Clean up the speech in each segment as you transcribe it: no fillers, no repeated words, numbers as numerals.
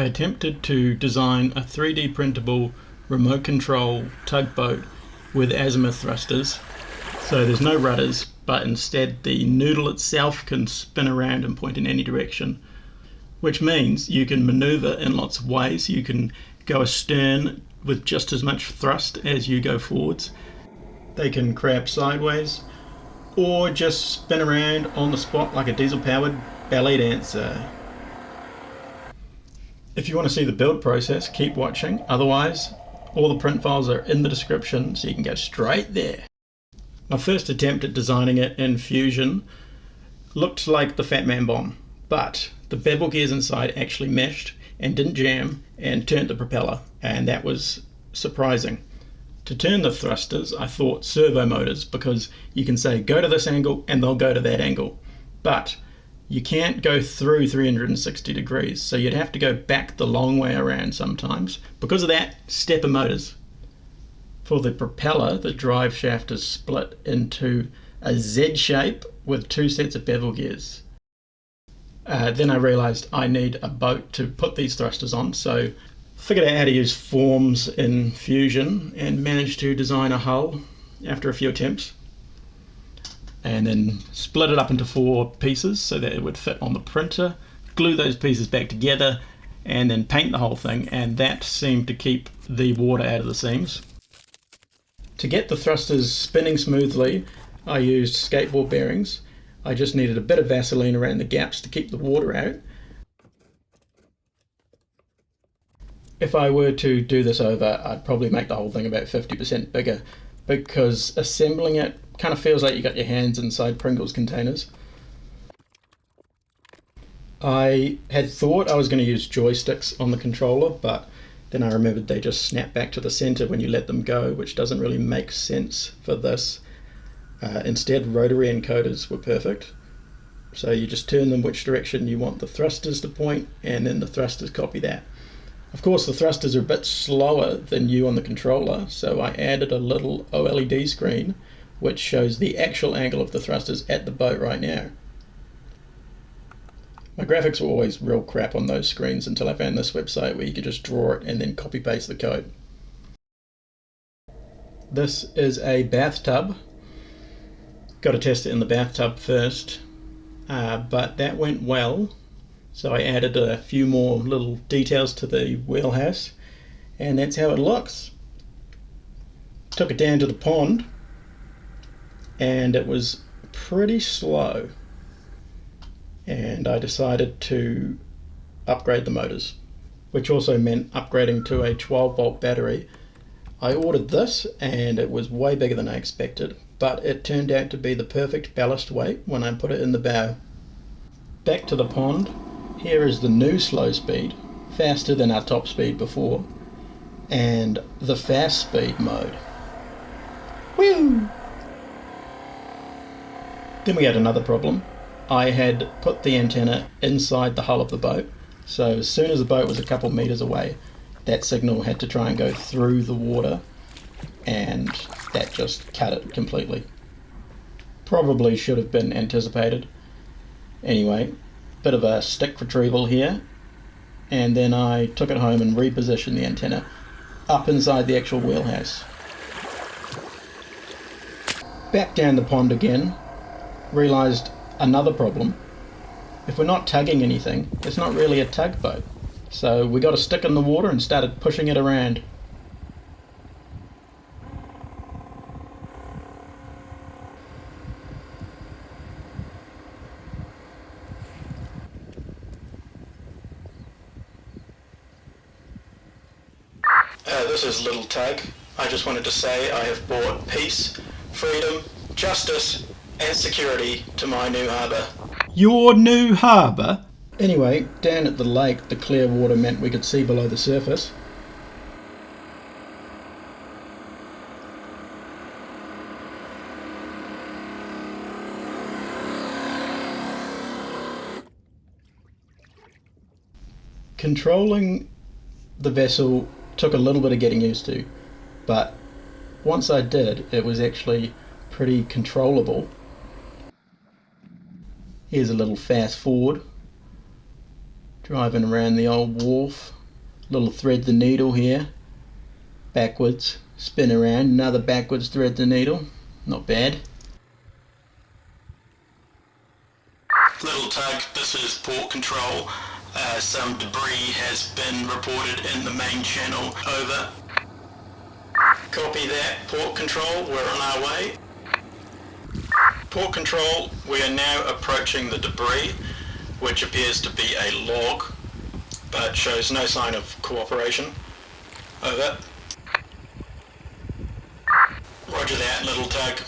I attempted to design a 3D printable remote control tugboat with azimuth thrusters, so there's no rudders, but instead the noodle itself can spin around and point in any direction, which means you can maneuver in lots of ways. You can go astern with just as much thrust as you go forwards. They can crab sideways or just spin around on the spot like a diesel-powered ballet dancer. If you want to see the build process, keep watching. Otherwise, all the print files are in the description, so you can go straight there. My first attempt at designing it in Fusion looked like the Fat Man bomb, but the bevel gears inside actually meshed and didn't jam and turned the propeller, and that was surprising. To turn the thrusters, I thought servo motors, because you can say go to this angle and they'll go to that angle, but you can't go through 360 degrees, so you'd have to go back the long way around sometimes. Because of that, stepper motors. For the propeller, the drive shaft is split into a Z shape with two sets of bevel gears. Then I realized I need a boat to put these thrusters on, so figured out how to use forms in Fusion and managed to design a hull after a few attempts, and then split it up into 4 pieces so that it would fit on the printer, glue those pieces back together, and then paint the whole thing, and that seemed to keep the water out of the seams. To get the thrusters spinning smoothly, I used skateboard bearings. I just needed a bit of Vaseline around the gaps to keep the water out. If I were to do this over, I'd probably make the whole thing about 50% bigger, because assembling it kind of feels like you got your hands inside Pringles containers. I had thought I was going to use joysticks on the controller, but then I remembered they just snap back to the center when you let them go, which doesn't really make sense for this. Instead, rotary encoders were perfect. So you just turn them which direction you want the thrusters to point, and then the thrusters copy that. Of course, the thrusters are a bit slower than you on the controller, so I added a little OLED screen which shows the actual angle of the thrusters at the boat right now. My graphics were always real crap on those screens until I found this website where you could just draw it and then copy paste the code. This is a bathtub. Got to test it in the bathtub first, but that went well. So I added a few more little details to the wheelhouse, and that's how it looks. Took it down to the pond, and it was pretty slow, and I decided to upgrade the motors, which also meant upgrading to a 12-volt battery. I ordered this, and it was way bigger than I expected, but it turned out to be the perfect ballast weight when I put it in the bow. Back to the pond. Here is the new slow speed, faster than our top speed before, and the fast speed mode. Woo! Then we had another problem. I had put the antenna inside the hull of the boat, so as soon as the boat was a couple meters away, that signal had to try and go through the water, and that just cut it completely. Probably should have been anticipated. Anyway, bit of a stick retrieval here, and then I took it home and repositioned the antenna up inside the actual wheelhouse. Back down the pond again, realised another problem. If we're not tugging anything, it's not really a tugboat. So we got a stick in the water and started pushing it around. This is Little Tug. I just wanted to say I have brought peace, freedom, justice and security to my new harbour. Your new harbour? Anyway, down at the lake, the clear water meant we could see below the surface. Controlling the vessel took a little bit of getting used to, but once I did, it was actually pretty controllable. Here's a little fast forward. Driving around the old wharf, little thread the needle here, backwards, spin around, another backwards thread the needle, not bad. Little tug, this is port control. Some debris has been reported in the main channel, over. Copy that, port control, we're on our way. Port control, we are now approaching the debris, which appears to be a log, but shows no sign of cooperation. Over. Roger that, little tug.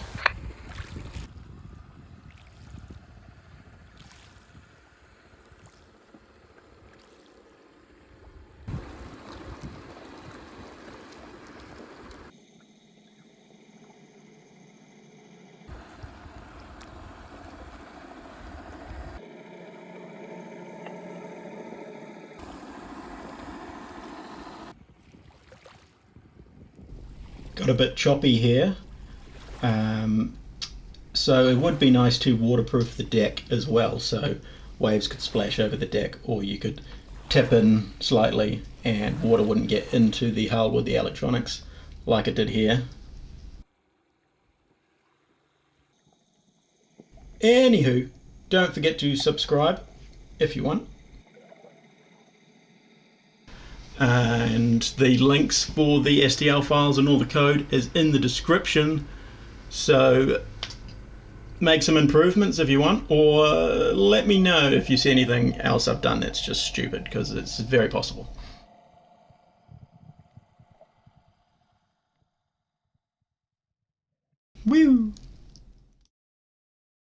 Got a bit choppy here, so it would be nice to waterproof the deck as well, so waves could splash over the deck, or you could tip in slightly and water wouldn't get into the hull with the electronics like it did here. Anywho, don't forget to subscribe if you want. And the links for the STL files and all the code is in the description, so make some improvements if you want, or let me know if you see anything else I've done that's just stupid, because it's very possible.